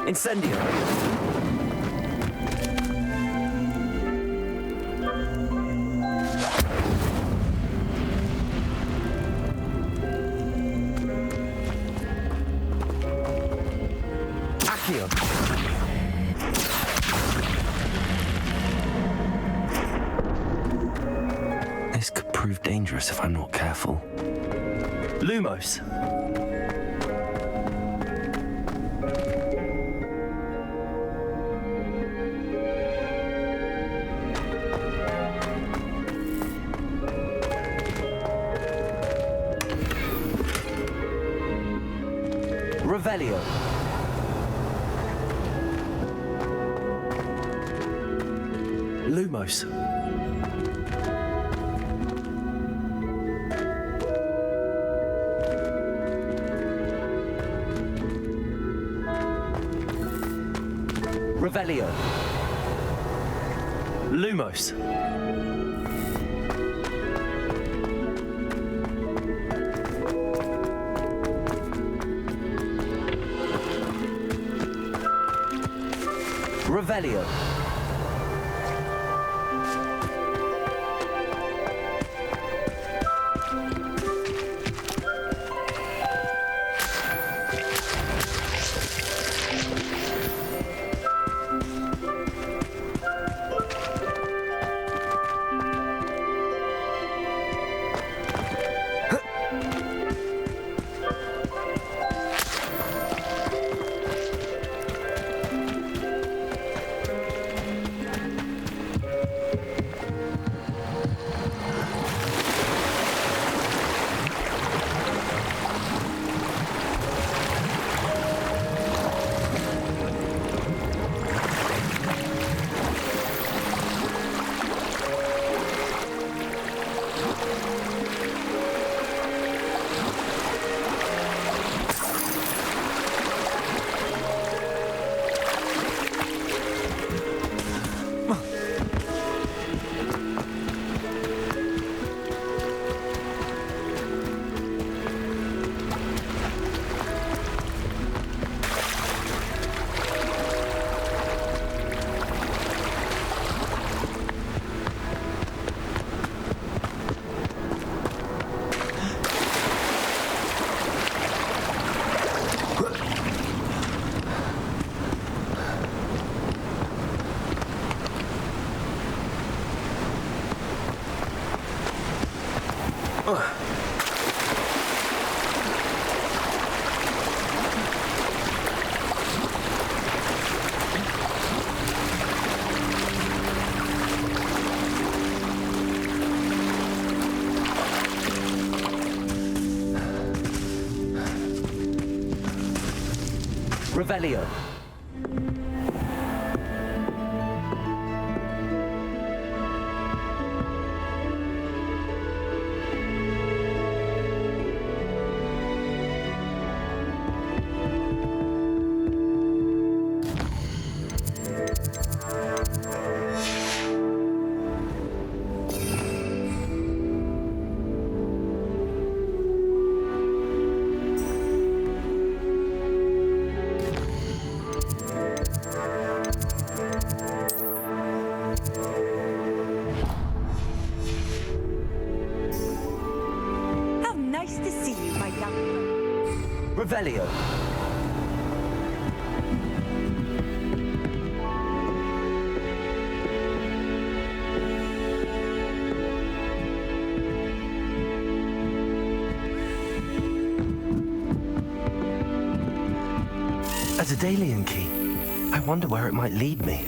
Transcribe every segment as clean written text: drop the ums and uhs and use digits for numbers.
Incendio. Accio. This could prove dangerous if I'm not careful. Lumos. Revelio. Lumos. Revelio. Lumos. Revelio. Revelio. Revelio. A Daedalian key. I wonder where it might lead me.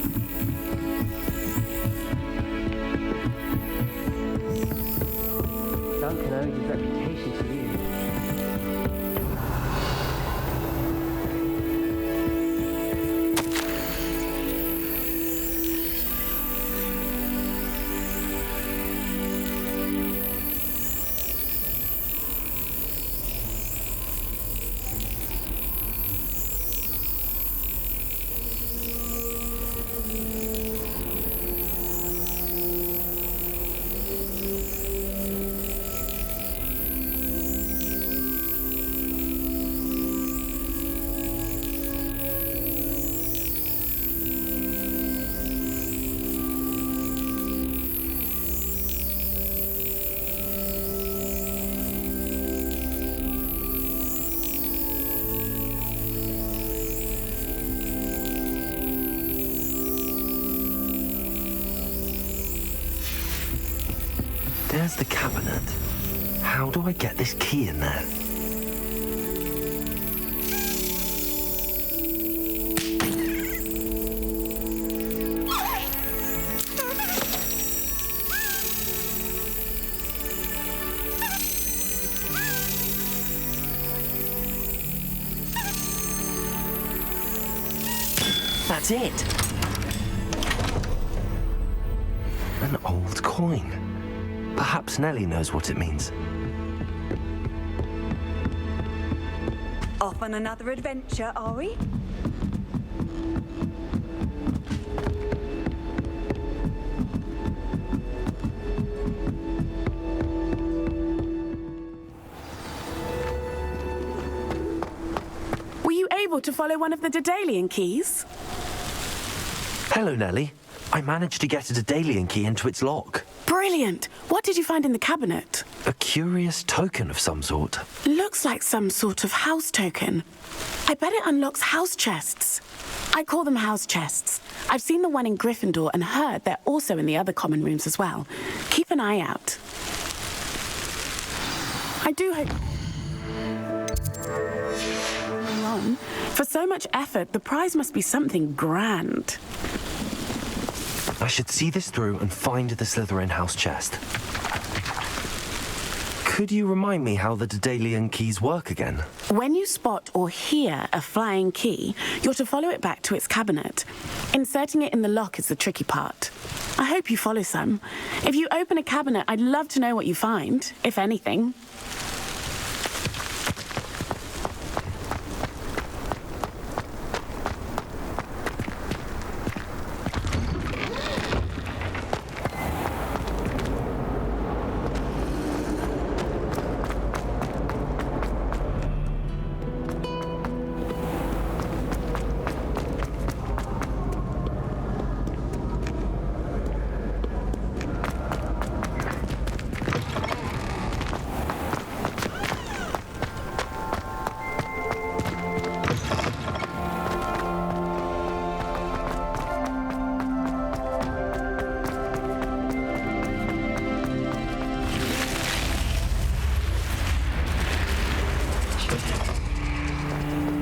Duncan owes his reputation to you. There's the cabinet. How do I get this key in there? That's it. An old coin. Perhaps Nellie knows what it means. Off on another adventure, are we? Were you able to follow one of the Daedalian keys? Hello, Nellie. I managed to get a Daedalian key into its lock. Brilliant! What did you find in the cabinet? A curious token of some sort. Looks like some sort of house token. I bet it unlocks house chests. I call them house chests. I've seen the one in Gryffindor and heard they're also in the other common rooms as well. Keep an eye out. I do hope... Ron, for so much effort, the prize must be something grand. I should see this through and find the Slytherin house chest. Could you remind me how the Daedalian keys work again? When you spot or hear a flying key, you're to follow it back to its cabinet. Inserting it in the lock is the tricky part. I hope you follow some. If you open a cabinet, I'd love to know what you find, if anything.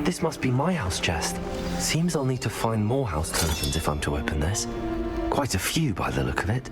This must be my house chest. Seems I'll need to find more house tokens if I'm to open this. Quite a few by the look of it.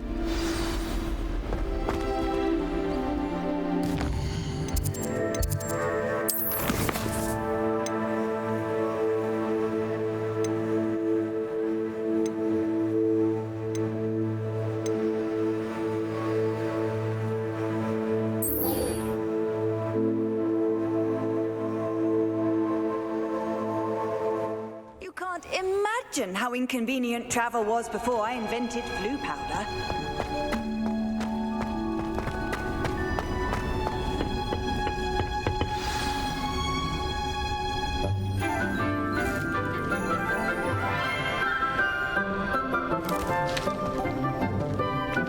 Can't imagine how inconvenient travel was before I invented blue powder.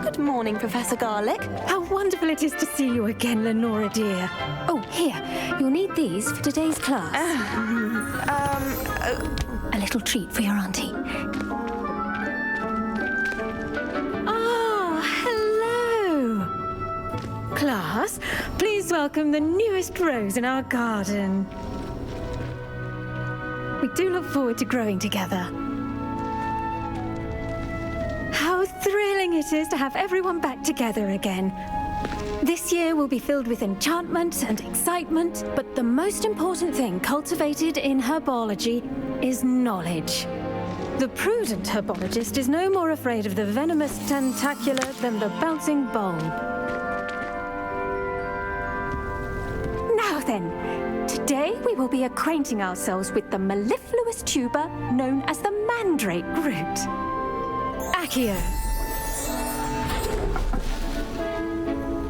Good morning, Professor Garlick. How wonderful it is to see you again, Lenora dear. Oh, here. You'll need these for today's class. A little treat for your auntie. Oh, hello. Class, please welcome the newest rose in our garden. We do look forward to growing together. How thrilling it is to have everyone back together again. This year will be filled with enchantment and excitement, but the most important thing cultivated in herbology is knowledge. The prudent herbologist is no more afraid of the venomous tentacular than the bouncing bulb. Now then, today we will be acquainting ourselves with the mellifluous tuber known as the mandrake root. Accio.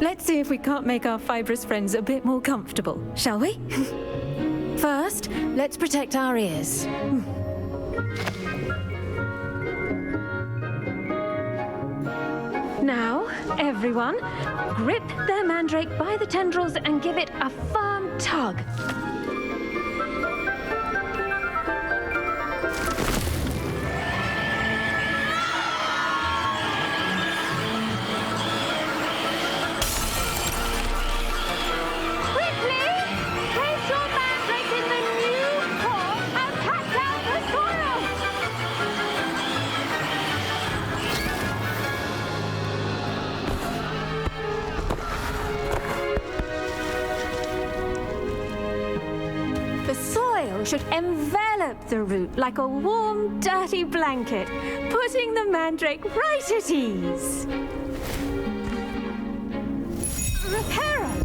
Let's see if we can't make our fibrous friends a bit more comfortable, shall we? First, let's protect our ears. Now, everyone, grip their mandrake by the tendrils and give it a firm tug. should envelop the root like a warm, dirty blanket, putting the mandrake right at ease. Reparo!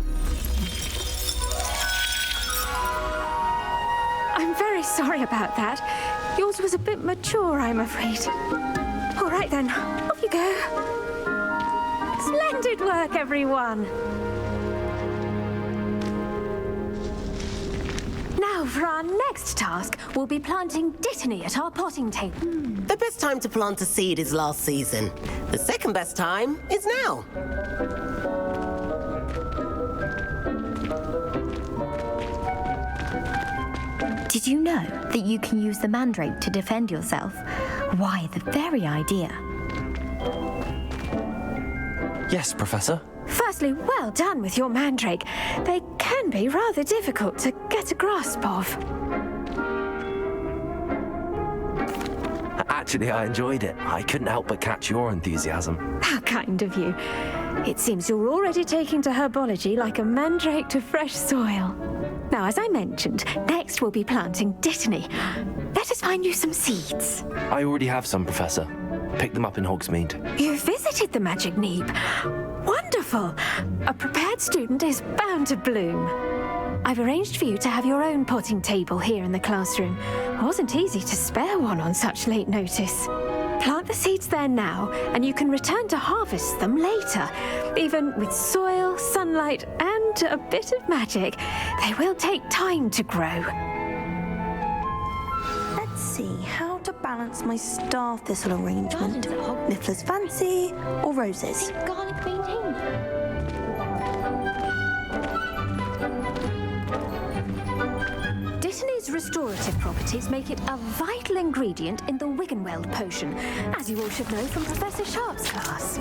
I'm very sorry about that. Yours was a bit mature, I'm afraid. All right then, off you go. Splendid work, everyone. Now for our next task, we'll be planting Dittany at our potting table. The best time to plant a seed is last season. The second best time is now. Did you know that you can use the mandrake to defend yourself? Why, the very idea. Yes, Professor. Firstly, well done with your mandrake. They can be rather difficult to get a grasp of. Actually, I enjoyed it. I couldn't help but catch your enthusiasm. How kind of you. It seems you're already taking to herbology like a mandrake to fresh soil. Now, as I mentioned, next we'll be planting Dittany. Let us find you some seeds. I already have some, Professor. Picked them up in Hogsmeade. You visited the Magic Neep. Wonderful. A prepared student is bound to bloom. I've arranged for you to have your own potting table here in the classroom. It wasn't easy to spare one on such late notice. Plant the seeds there now, and you can return to harvest them later. Even with soil, sunlight, and a bit of magic, they will take time to grow. Let's see how to balance my star thistle arrangement. Niffler's Fancy or Roses? Garlic painting. Dittany's restorative properties make it a vital ingredient in the Wiggenweld potion, as you all should know from Professor Sharp's class.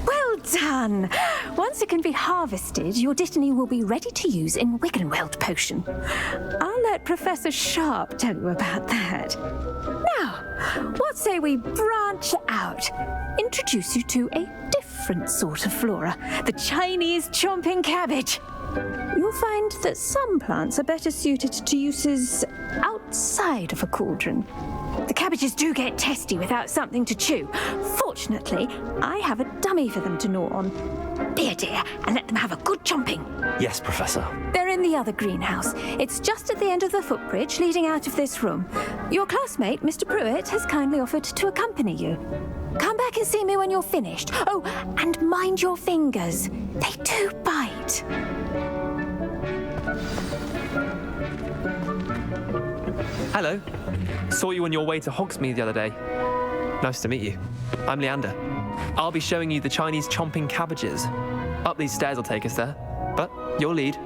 Well done! Once it can be harvested, your Dittany will be ready to use in Wiggenweld potion. I'll let Professor Sharp tell you about that. Now, what say we branch out? Introduce you to a different sort of flora, the Chinese chomping cabbage. You'll find that some plants are better suited to uses outside of a cauldron. The cabbages do get testy without something to chew. Fortunately, I have a dummy for them to gnaw on. Be a dear and let them have a good chomping. Yes, Professor. They're in the other greenhouse. It's just at the end of the footbridge leading out of this room. Your classmate, Mr. Pruitt, has kindly offered to accompany you. Come back and see me when you're finished. Oh, and mind your fingers. They do bite. Hello. Saw you on your way to Hogsmeade the other day. Nice to meet you. I'm Leander. I'll be showing you the Chinese chomping cabbages. Up these stairs will take us there, but you'll lead.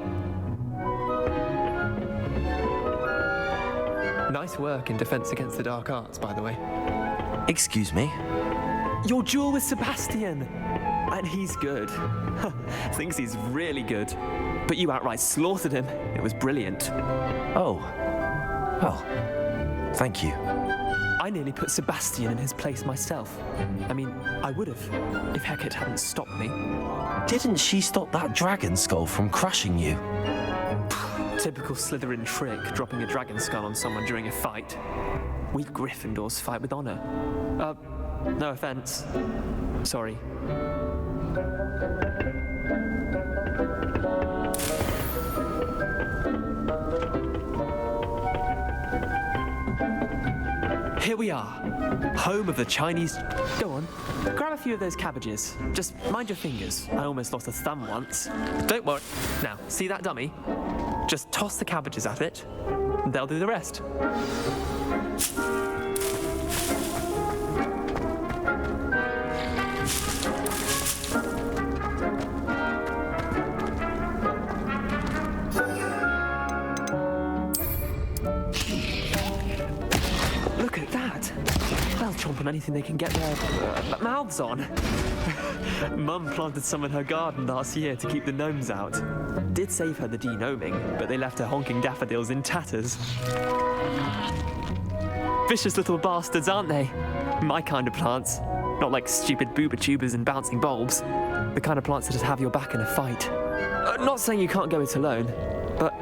Nice work in Defense Against the Dark Arts, by the way. Excuse me? Your duel with Sebastian! And he's good. Thinks he's really good. But you outright slaughtered him. It was brilliant. Oh. Well, thank you. I nearly put Sebastian in his place myself. I mean, I would have, if Hecate hadn't stopped me. Didn't she stop that dragon skull from crushing you? Typical Slytherin trick, dropping a dragon skull on someone during a fight. We Gryffindors fight with honor. No offense. Sorry. Here we are, home of the Chinese... Go on, grab a few of those cabbages. Just mind your fingers. I almost lost a thumb once. Don't worry. Now, see that dummy? Just toss the cabbages at it, and they'll do the rest. Look at that. They'll chomp on anything they can get their mouths on. Mum planted some in her garden last year to keep the gnomes out. Did save her the de-gnoming, but they left her honking daffodils in tatters. Vicious little bastards, aren't they? My kind of plants. Not like stupid booba tubers and bouncing bulbs. The kind of plants that just have your back in a fight. Not saying you can't go it alone, but,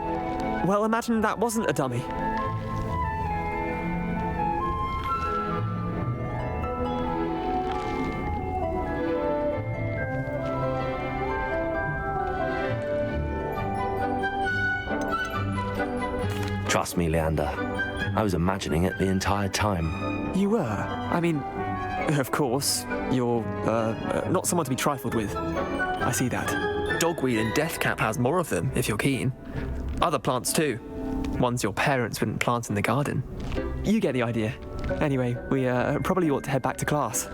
well, imagine that wasn't a dummy. Trust me, Leander. I was imagining it the entire time. You were? I mean, of course, you're, not someone to be trifled with. I see that. Dogweed and deathcap has more of them, if you're keen. Other plants too. Ones your parents wouldn't plant in the garden. You get the idea. Anyway, we probably ought to head back to class.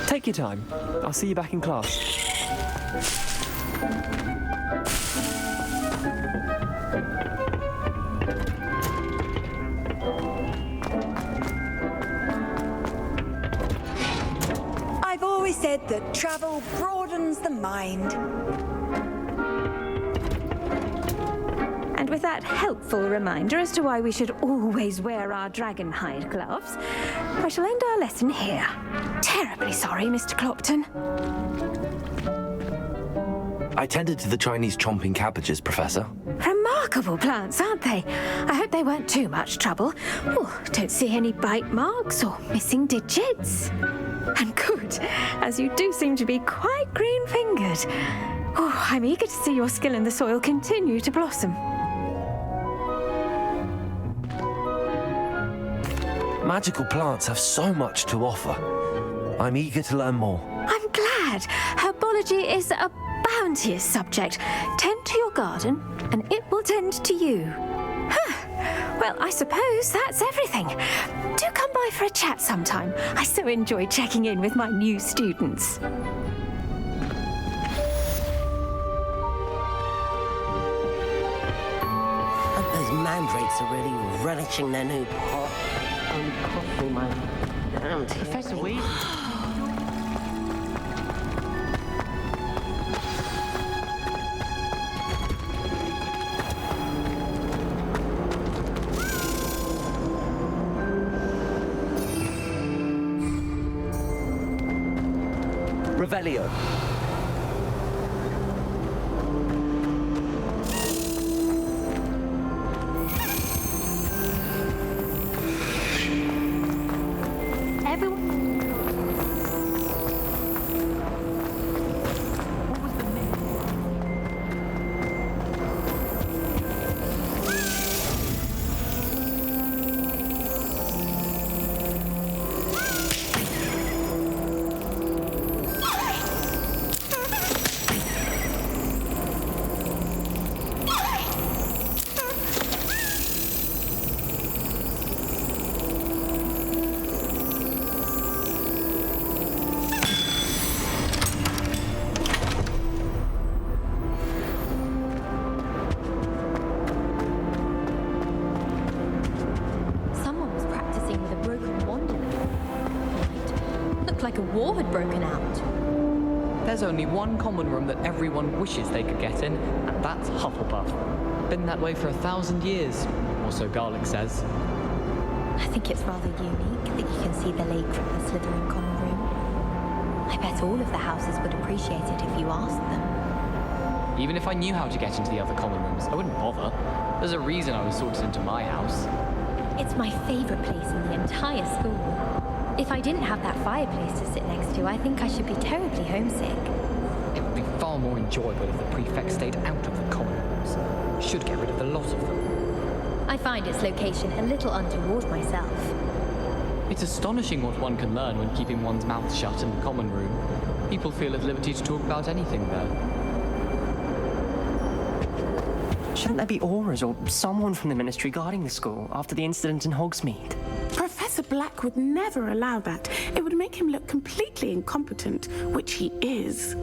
Take your time. I'll see you back in class. I've always said that travel broadens the mind. And with that helpful reminder as to why we should always wear our dragon hide gloves, I shall end our lesson here. Terribly sorry, Mr. Clopton. I tended to the Chinese chomping cabbages, Professor. Remarkable plants, aren't they? I hope they weren't too much trouble. Oh, don't see any bite marks or missing digits. And good, as you do seem to be quite green-fingered. Oh, I'm eager to see your skill in the soil continue to blossom. Magical plants have so much to offer. I'm eager to learn more. I'm glad. Herbology is a bounteous subject. Tend to your garden, and it will tend to you. Well, I suppose that's everything. Do come by for a chat sometime. I so enjoy checking in with my new students. And those mandrakes are really relishing their new pot. Only cost me my damn teeth. Professor Weed? Revelio. Like a war had broken out. There's only one common room that everyone wishes they could get in, and that's Hufflepuff. Been that way for 1,000 years, or so Garlic says. I think it's rather unique that you can see the lake from the Slytherin common room. I bet all of the houses would appreciate it if you asked them. Even if I knew how to get into the other common rooms, I wouldn't bother. There's a reason I was sorted into my house. It's my favorite place in the entire school. If I didn't have that fireplace to sit next to, I think I should be terribly homesick. It would be far more enjoyable if the prefect stayed out of the common rooms. Should get rid of the lot of them. I find its location a little untoward myself. It's astonishing what one can learn when keeping one's mouth shut in the common room. People feel at liberty to talk about anything there. Shouldn't there be auras or someone from the ministry guarding the school after the incident in Hogsmeade? Professor Black would never allow that. It would make him look completely incompetent, which he is.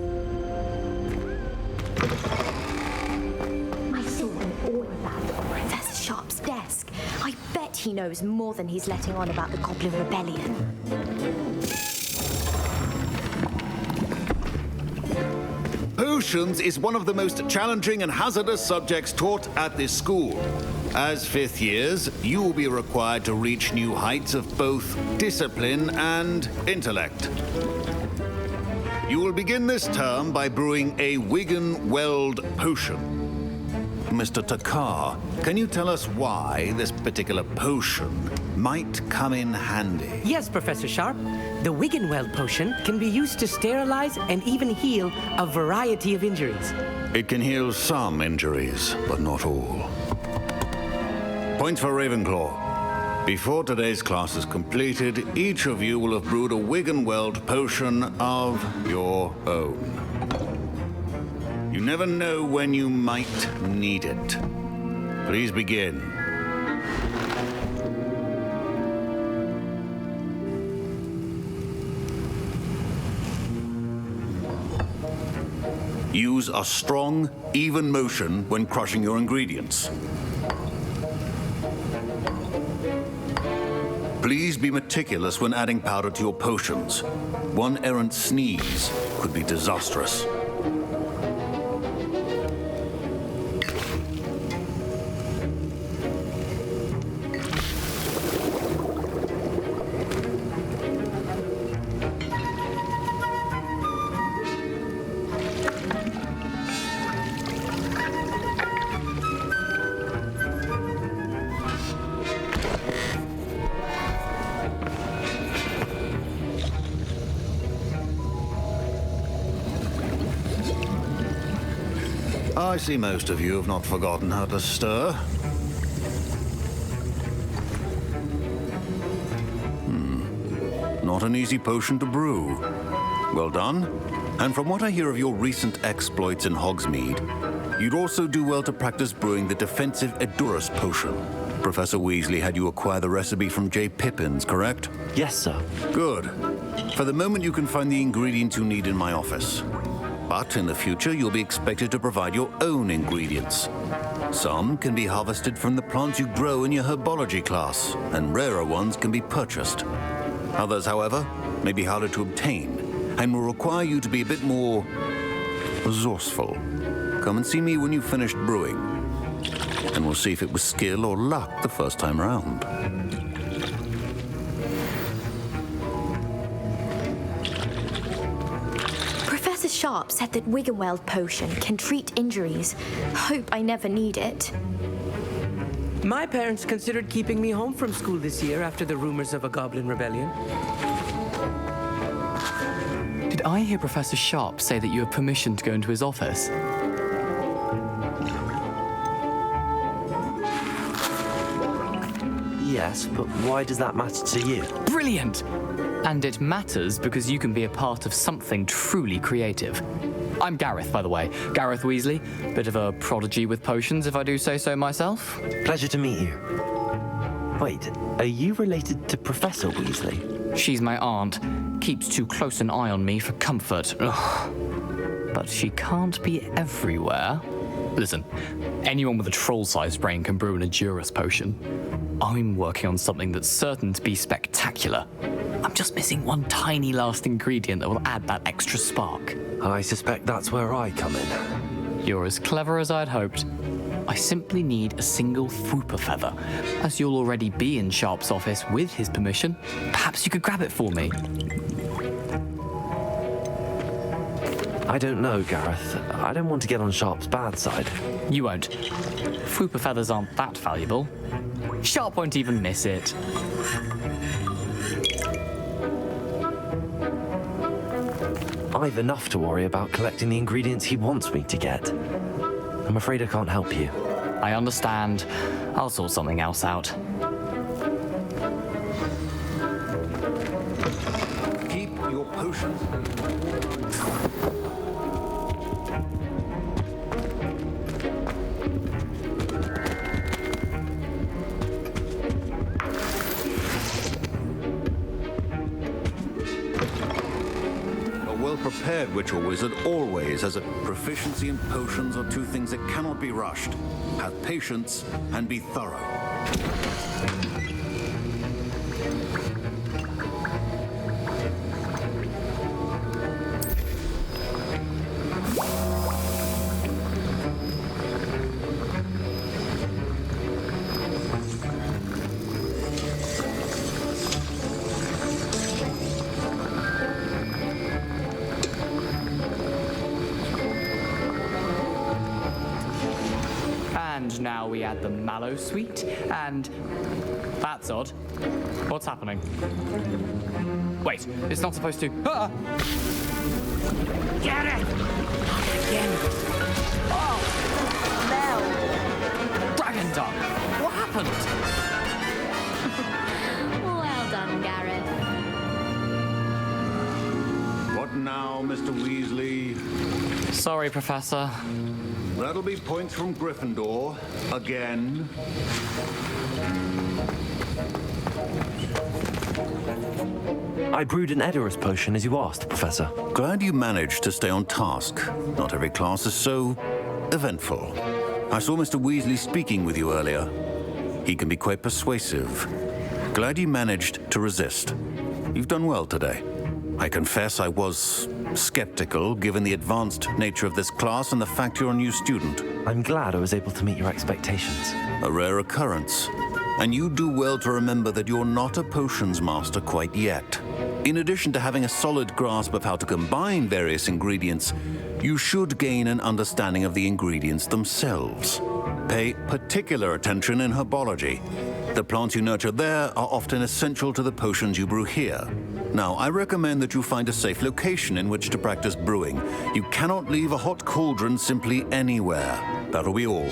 I saw all of that on Professor Sharp's desk. I bet he knows more than he's letting on about the Goblin Rebellion. Potions is one of the most challenging and hazardous subjects taught at this school. As fifth years, you will be required to reach new heights of both discipline and intellect. You will begin this term by brewing a Wigan Weld potion. Mr. Takar, can you tell us why this particular potion might come in handy? Yes, Professor Sharp. The Wiggenweld potion can be used to sterilize and even heal a variety of injuries. It can heal some injuries, but not all. Points for Ravenclaw. Before today's class is completed, each of you will have brewed a Wiggenweld potion of your own. You never know when you might need it. Please begin. Use a strong, even motion when crushing your ingredients. Please be meticulous when adding powder to your potions. One errant sneeze could be disastrous. I see most of you have not forgotten how to stir. Not an easy potion to brew. Well done. And from what I hear of your recent exploits in Hogsmeade, you'd also do well to practice brewing the defensive Edurus potion. Professor Weasley had you acquire the recipe from J. Pippins, correct? Yes, sir. Good. For the moment, you can find the ingredients you need in my office. But in the future, you'll be expected to provide your own ingredients. Some can be harvested from the plants you grow in your herbology class, and rarer ones can be purchased. Others, however, may be harder to obtain, and will require you to be a bit more resourceful. Come and see me when you've finished brewing, and we'll see if it was skill or luck the first time round. Professor Sharp said that Wiggenweld potion can treat injuries. Hope I never need it. My parents considered keeping me home from school this year after the rumors of a goblin rebellion. Did I hear Professor Sharp say that you have permission to go into his office? Yes, but why does that matter to you? Brilliant! And it matters because you can be a part of something truly creative. I'm Gareth, by the way. Gareth Weasley. Bit of a prodigy with potions, if I do say so myself. Pleasure to meet you. Wait, are you related to Professor Weasley? She's my aunt. Keeps too close an eye on me for comfort. Ugh. But she can't be everywhere. Listen, anyone with a troll-sized brain can brew an Edurus potion. I'm working on something that's certain to be spectacular. I'm just missing one tiny last ingredient that will add that extra spark. I suspect that's where I come in. You're as clever as I'd hoped. I simply need a single Fwooper feather. As you'll already be in Sharp's office with his permission, perhaps you could grab it for me. I don't know, Gareth. I don't want to get on Sharp's bad side. You won't. Fwooper feathers aren't that valuable. Sharp won't even miss it. I've enough to worry about collecting the ingredients he wants me to get. I'm afraid I can't help you. I understand. I'll sort something else out. Keep your potions. Prepared witch or wizard always has a proficiency in potions are two things that cannot be rushed. Have patience and be thorough. And now we add the mallow sweet, and that's odd. What's happening? Wait, it's not supposed to. Ah! Get it! Again. Oh, smell. Dragon Duck! What happened? Well done, Gareth. What now, Mr. Weasley? Sorry, Professor. That'll be points from Gryffindor. Again. I brewed an Edorus potion as you asked, Professor. Glad you managed to stay on task. Not every class is so eventful. I saw Mr. Weasley speaking with you earlier. He can be quite persuasive. Glad you managed to resist. You've done well today. I confess I was skeptical, given the advanced nature of this class and the fact you're a new student. I'm glad I was able to meet your expectations. A rare occurrence. And you do well to remember that you're not a potions master quite yet. In addition to having a solid grasp of how to combine various ingredients, you should gain an understanding of the ingredients themselves. Pay particular attention in herbology. The plants you nurture there are often essential to the potions you brew here. Now, I recommend that you find a safe location in which to practice brewing. You cannot leave a hot cauldron simply anywhere. That'll be all.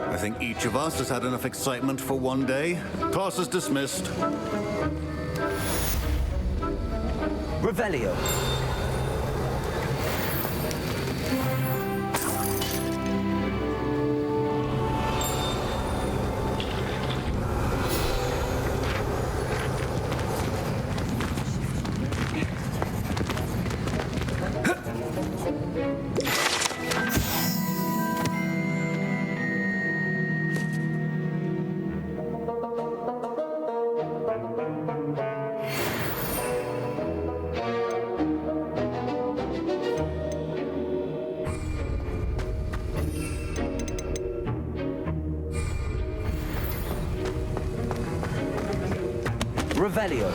I think each of us has had enough excitement for one day. Class is dismissed. Revelio. Revelio.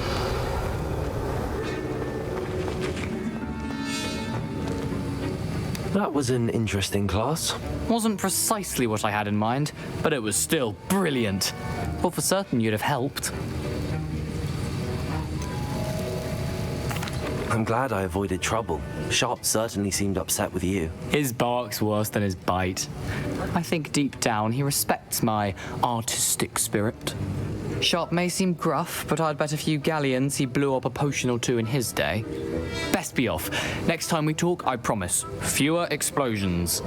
That was an interesting class. Wasn't precisely what I had in mind, but it was still brilliant. Well, for certain you'd have helped. I'm glad I avoided trouble. Sharp certainly seemed upset with you. His bark's worse than his bite. I think deep down he respects my artistic spirit. Sharp may seem gruff, but I'd bet a few galleons he blew up a potion or two in his day. Best be off. Next time we talk, I promise, fewer explosions.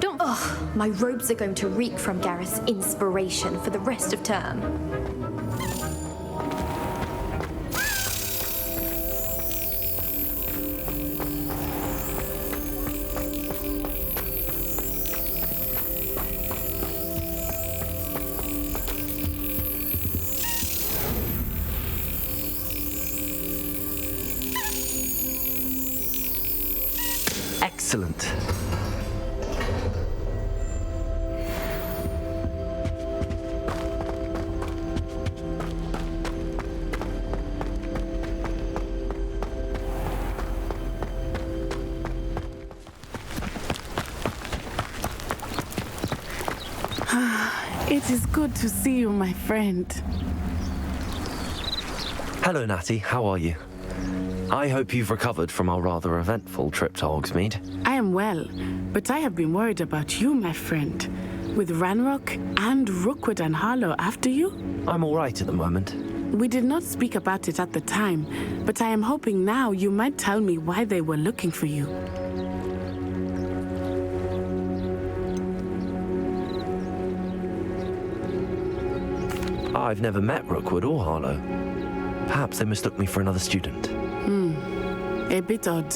Don't. Ugh, my robes are going to reek from Gareth's inspiration for the rest of term. Excellent. It is good to see you, my friend. Hello, Natty. How are you? I hope you've recovered from our rather eventful trip to Hogsmeade. I am well, but I have been worried about you, my friend. With Ranrock and Rookwood and Harlow after you? I'm all right at the moment. We did not speak about it at the time, but I am hoping now you might tell me why they were looking for you. I've never met Rookwood or Harlow. Perhaps they mistook me for another student. A bit odd.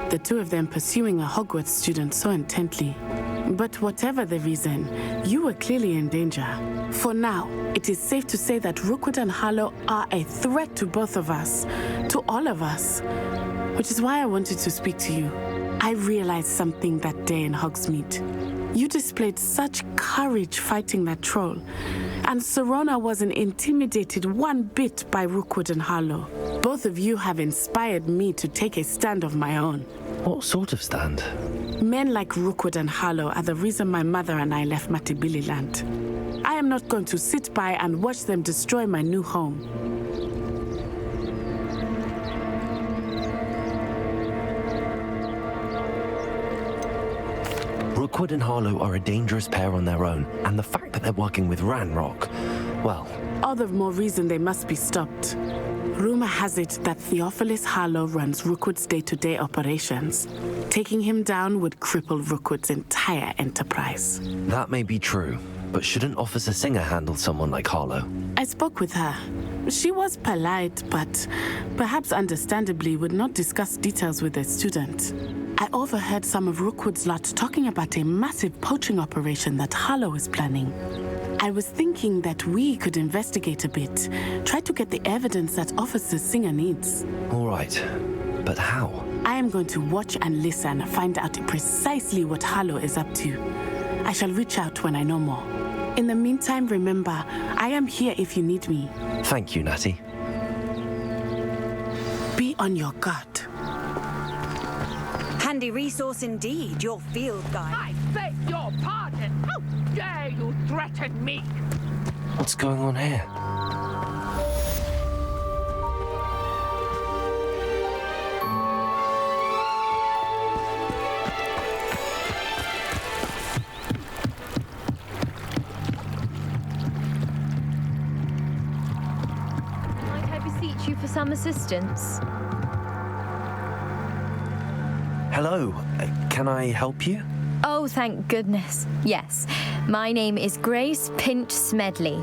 The two of them pursuing a Hogwarts student so intently. But whatever the reason, you were clearly in danger. For now, it is safe to say that Rookwood and Harlow are a threat to both of us, to all of us. Which is why I wanted to speak to you. I realized something that day in Hogsmeade. You displayed such courage fighting that troll. and Serona wasn't intimidated one bit by Rookwood and Harlow. Both of you have inspired me to take a stand of my own. What sort of stand? Men like Rookwood and Harlow are the reason my mother and I left Matibili land. I am not going to sit by and watch them destroy my new home. Rookwood and Harlow are a dangerous pair on their own, and the fact that they're working with Ranrock, well... All the more reason they must be stopped. Rumor has it that Theophilus Harlow runs Rookwood's day-to-day operations. Taking him down would cripple Rookwood's entire enterprise. That may be true, but shouldn't Officer Singer handle someone like Harlow? I spoke with her. She was polite, but perhaps understandably would not discuss details with a student. I overheard some of Rookwood's lot talking about a massive poaching operation that Harlow is planning. I was thinking that we could investigate a bit, try to get the evidence that Officer Singer needs. All right, but how? I am going to watch and listen, find out precisely what Harlow is up to. I shall reach out when I know more. In the meantime, remember, I am here if you need me. Thank you, Natty. Be on your guard. Handy resource indeed, your field guide. I beg your pardon. How dare you threaten me? What's going on here? Might I beseech you for some assistance? Hello, can I help you? Oh, thank goodness. Yes. My name is Grace Pinch Smedley,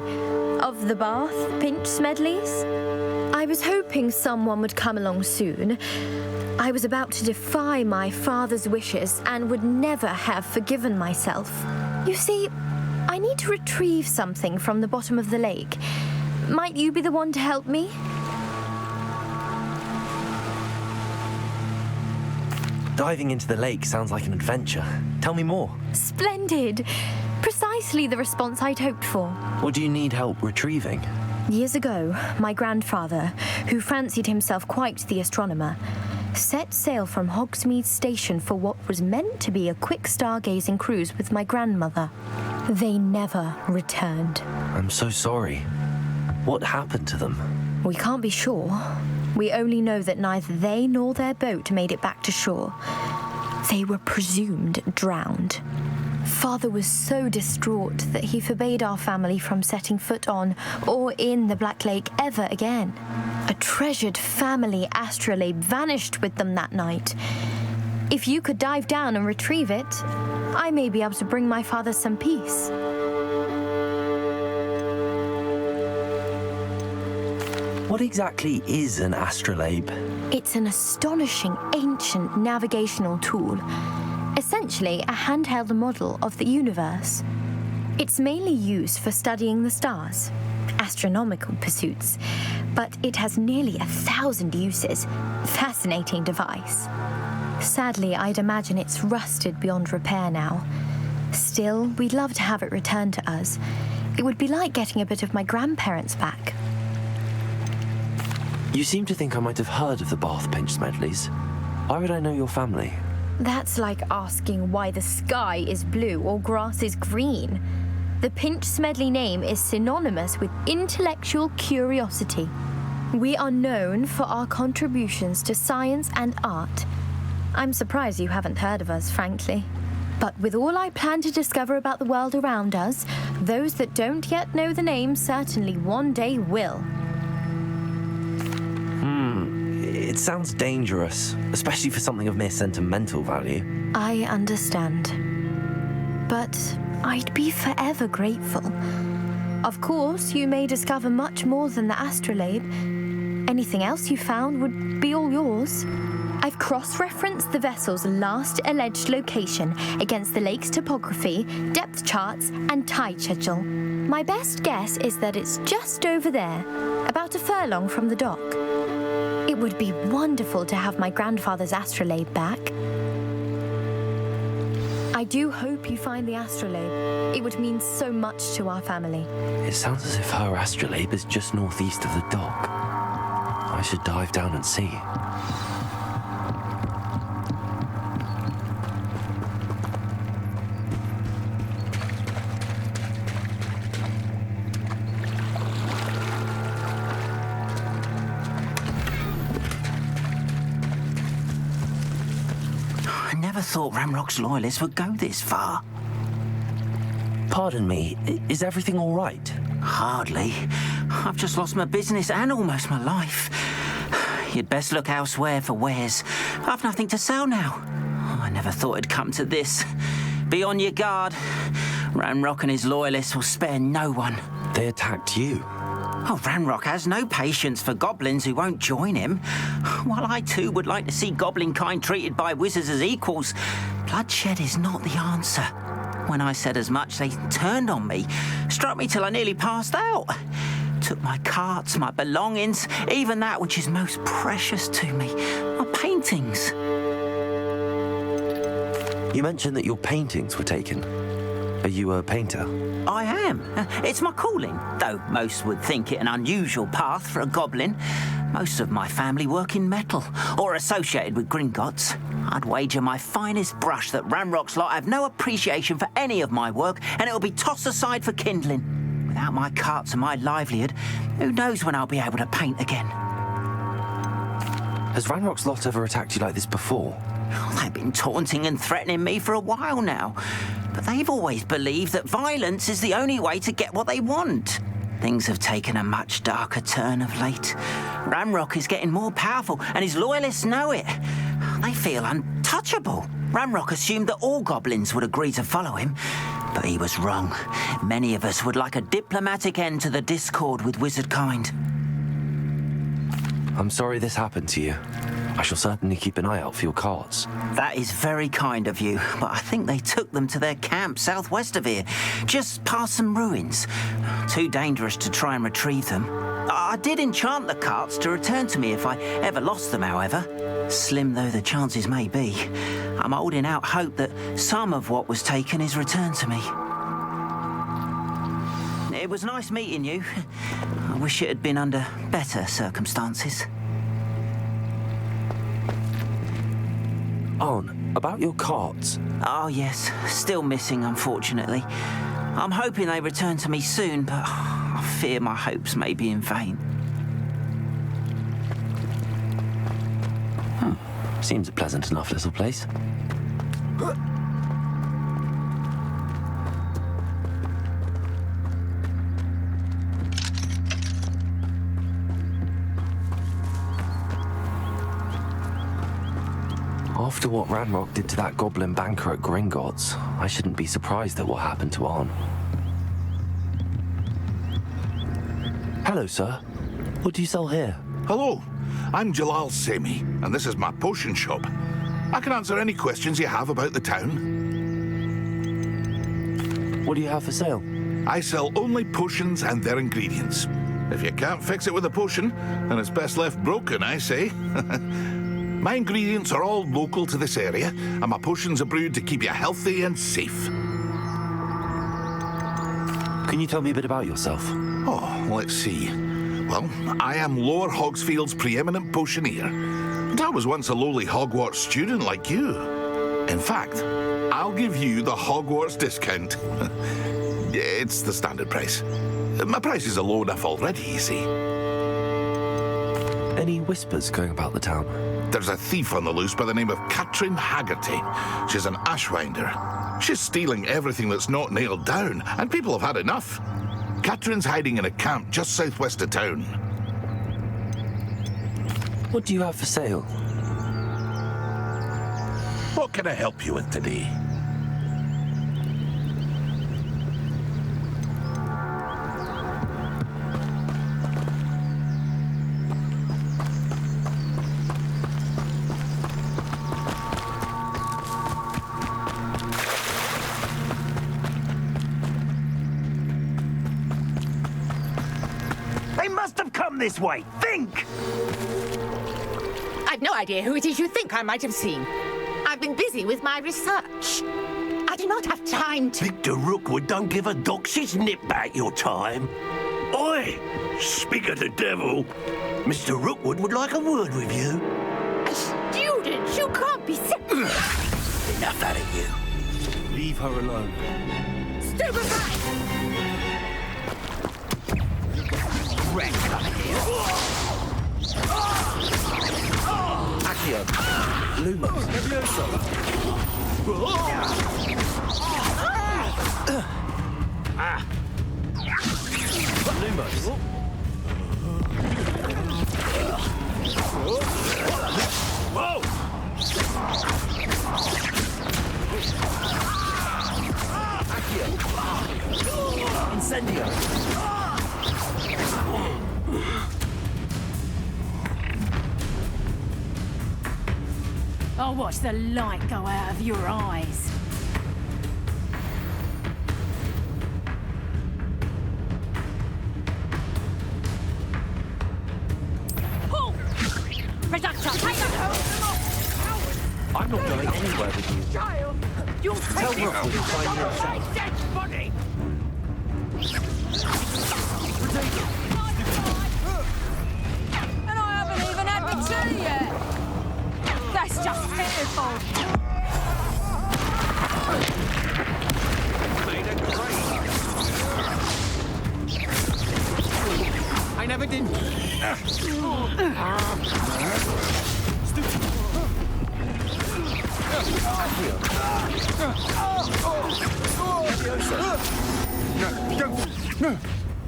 of the Bath Pinch Smedleys. I was hoping someone would come along soon. I was about to defy my father's wishes and would never have forgiven myself. You see, I need to retrieve something from the bottom of the lake. Might you be the one to help me? Diving into the lake sounds like an adventure. Tell me more. Splendid! Precisely the response I'd hoped for. What do you need help retrieving? Years ago, my grandfather, who fancied himself quite the astronomer, set sail from Hogsmeade Station for what was meant to be a quick stargazing cruise with my grandmother. They never returned. I'm so sorry. What happened to them? We can't be sure. We only know that neither they nor their boat made it back to shore. They were presumed drowned. Father was so distraught that he forbade our family from setting foot on or in the Black Lake ever again. A treasured family astrolabe vanished with them that night. If you could dive down and retrieve it, I may be able to bring my father some peace. What exactly is an astrolabe? It's an astonishing ancient navigational tool. Essentially, a handheld model of the universe. It's mainly used for studying the stars, astronomical pursuits, but it has nearly 1,000 uses. Fascinating device. Sadly, I'd imagine it's rusted beyond repair now. Still, we'd love to have it returned to us. It would be like getting a bit of my grandparents back. You seem to think I might have heard of the Bath Pinch Smedleys. Why would I know your family? That's like asking why the sky is blue or grass is green. The Pinch Smedley name is synonymous with intellectual curiosity. We are known for our contributions to science and art. I'm surprised you haven't heard of us, frankly. But with all I plan to discover about the world around us, those that don't yet know the name certainly one day will. It sounds dangerous, especially for something of mere sentimental value. I understand. But I'd be forever grateful. Of course, you may discover much more than the astrolabe. Anything else you found would be all yours. I've cross-referenced the vessel's last alleged location against the lake's topography, depth charts, and tide schedule. My best guess is that it's just over there, about a furlong from the dock. It would be wonderful to have my grandfather's astrolabe back. I I do hope you find the astrolabe. It would mean so much to our family. It sounds as if her astrolabe is just northeast of the dock. I should dive down and see. I never thought Ramrock's loyalists would go this far. Pardon me, is everything all right? Hardly. I've just lost my business and almost my life. You'd best look elsewhere for wares. I've nothing to sell now. I never thought it'd come to this. Be on your guard. Ramrock and his loyalists will spare no one. They attacked you? Oh, Ramrock has no patience for goblins who won't join him. While I too would like to see goblin kind treated by wizards as equals, bloodshed is not the answer. When I said as much, they turned on me, struck me till I nearly passed out. Took my carts, my belongings, even that which is most precious to me, my paintings. You mentioned that your paintings were taken. Are you a painter? I am. It's my calling, though most would think it an unusual path for a goblin. Most of my family work in metal, or associated with Gringotts. I'd wager my finest brush that Ramrock's lot have no appreciation for any of my work, and it'll be tossed aside for kindling. Without my carts and my livelihood, who knows when I'll be able to paint again? Has Ramrock's lot ever attacked you like this before? Oh, they've been taunting and threatening me for a while now, but they've always believed that violence is the only way to get what they want. Things have taken a much darker turn of late. Ramrock is getting more powerful, and his loyalists know it. They feel untouchable. Ramrock assumed that all goblins would agree to follow him, but he was wrong. Many of us would like a diplomatic end to the discord with wizard kind. I'm sorry this happened to you. I shall certainly keep an eye out for your carts. That is very kind of you, but I think they took them to their camp southwest of here, just past some ruins. Too dangerous to try and retrieve them. I did enchant the carts to return to me if I ever lost them, however. Slim though the chances may be, I'm holding out hope that some of what was taken is returned to me. It was nice meeting you. I wish it had been under better circumstances. On, about your carts. Oh, yes. Still missing, unfortunately. I'm hoping they return to me soon, but I fear my hopes may be in vain. Seems a pleasant enough little place. After what Ramrock did to that goblin banker at Gringotts, I shouldn't be surprised at what happened to Arn. Hello, sir. What do you sell here? Hello, I'm Jalal Semi, and this is my potion shop. I can answer any questions you have about the town. What do you have for sale? I sell only potions and their ingredients. If you can't fix it with a potion, then it's best left broken, I say. My ingredients are all local to this area, and my potions are brewed to keep you healthy and safe. Can you tell me a bit about yourself? Oh, let's see. Well, I am Lower Hogsfield's preeminent potioneer, and I was once a lowly Hogwarts student like you. In fact, I'll give you the Hogwarts discount. It's the standard price. My prices are low enough already, you see. Any whispers going about the town? There's a thief on the loose by the name of Katrin Haggerty. She's an ashwinder. She's stealing everything that's not nailed down, and people have had enough. Katrin's hiding in a camp just southwest of town. What do you have for sale? What can I help you with today? This way. Think! I've no idea who it is you think I might have seen. I've been busy with my research. I do not have time to... Victor Rookwood don't give a doxy's nip back your time. Oi! Speak of the devil. Mr. Rookwood would like a word with you. A student? You can't be... Enough out of you. Leave her alone. Stupefy! Wreck coming here. Accio. Lumos. Levioso. Lumos. Whoa! Accio. Incendio. I'll watch the light go out of your eyes. Pull! Reductor, take it! I'm not going anywhere with you. Child! You'll Tell take Rookwood to find me himself. dead body! And I haven't even had my tea yet. That's just pitiful. I never did.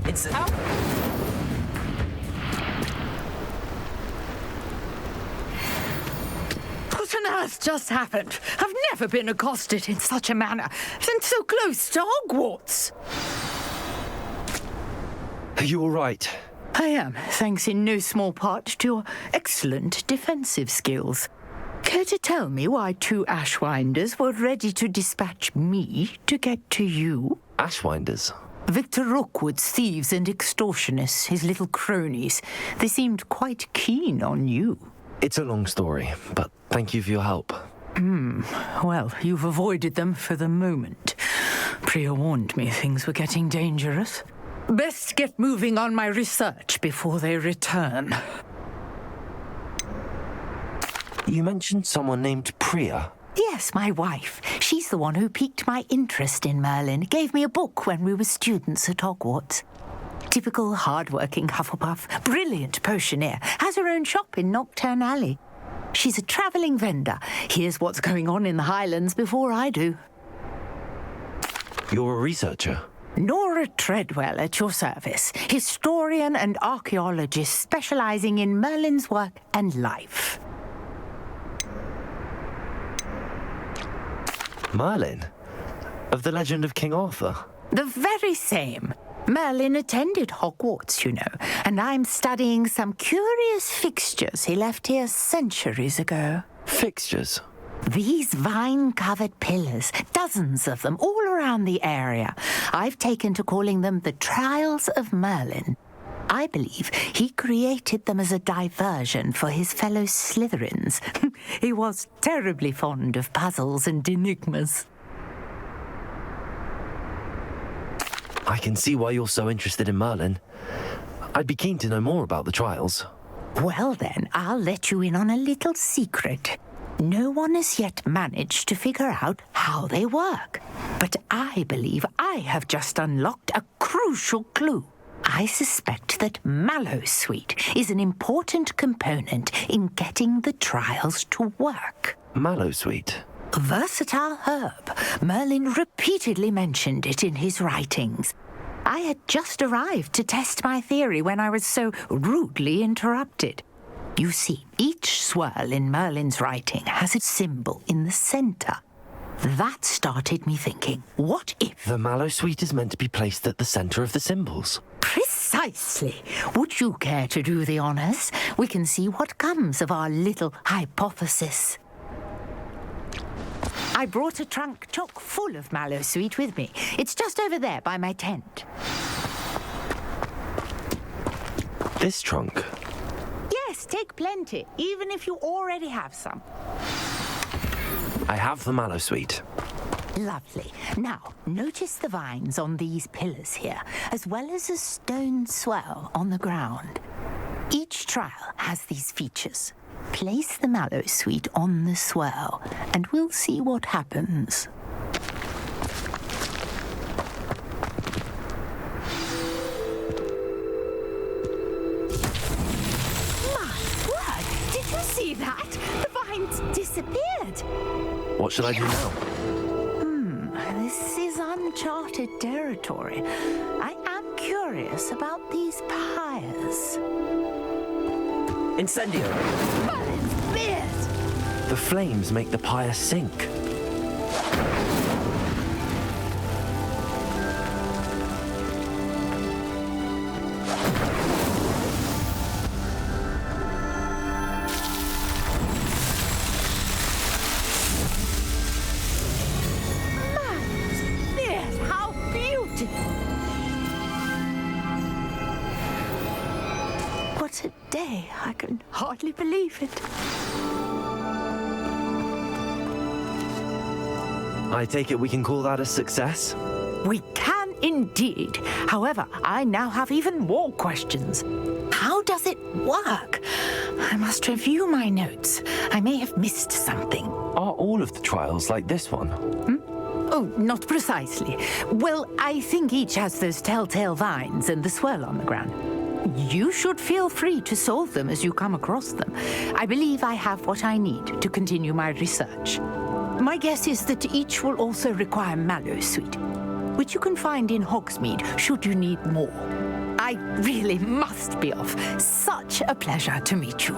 It's What on earth just happened? I've never been accosted in such a manner, and so close to Hogwarts. Are you all right? I am, thanks in no small part to your excellent defensive skills. Care to tell me why two Ashwinders were ready to dispatch me to get to you? Ashwinders? Victor Rookwood's thieves and extortionists, his little cronies. They seemed quite keen on you. It's a long story, but thank you for your help. Well, you've avoided them for the moment. Priya warned me things were getting dangerous. Best get moving on my research before they return. You mentioned someone named Priya. Yes, my wife. She's the one who piqued my interest in Merlin. Gave me a book when we were students at Hogwarts. Typical hard-working Hufflepuff, brilliant potioneer, has her own shop in Knockturn Alley. She's a travelling vendor. Hears what's going on in the Highlands before I do. You're a researcher? Nora Treadwell at your service, historian and archaeologist specialising in Merlin's work and life. Merlin? Of the legend of King Arthur? The very same. Merlin attended Hogwarts, you know, and I'm studying some curious fixtures he left here centuries ago. Fixtures? These vine-covered pillars, dozens of them, all around the area. I've taken to calling them the Trials of Merlin. I believe he created them as a diversion for his fellow Slytherins. He was terribly fond of puzzles and enigmas. I can see why you're so interested in Merlin. I'd be keen to know more about the trials. Well then, I'll let you in on a little secret. No one has yet managed to figure out how they work. But I believe I have just unlocked a crucial clue. I suspect that Mallowsweet is an important component in getting the trials to work. Mallowsweet? A versatile herb. Merlin repeatedly mentioned it in his writings. I had just arrived to test my theory when I was so rudely interrupted. You see, each swirl in Merlin's writing has a symbol in the centre. That started me thinking, what if... The Mallowsweet is meant to be placed at the centre of the symbols. Precisely. Would you care to do the honours? We can see what comes of our little hypothesis. I brought a trunk chock full of Mallowsweet with me. It's just over there by my tent. This trunk? Yes, take plenty, even if you already have some. I have the Mallowsweet. Lovely. Now, notice the vines on these pillars here, as well as a stone swell on the ground. Each trial has these features. Place the mallow sweet on the swell, and we'll see what happens. My word! Did you see that? The vines disappeared. What should I do now? This is uncharted territory. I am curious about these pyres. Incendio! But it's fierce! The flames make the pyre sink. What a day. I can hardly believe it. I take it we can call that a success? We can indeed. However, I now have even more questions. How does it work? I must review my notes. I may have missed something. Are all of the trials like this one? Oh, not precisely. Well, I think each has those telltale vines and the swirl on the ground. You should feel free to solve them as you come across them. I believe I have what I need to continue my research. My guess is that each will also require mallow sweet, which you can find in Hogsmeade should you need more. I really must be off. Such a pleasure to meet you.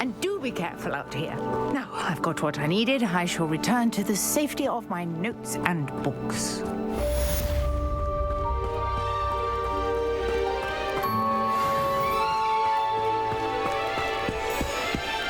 And do be careful out here. Now I've got what I needed. I shall return to the safety of my notes and books.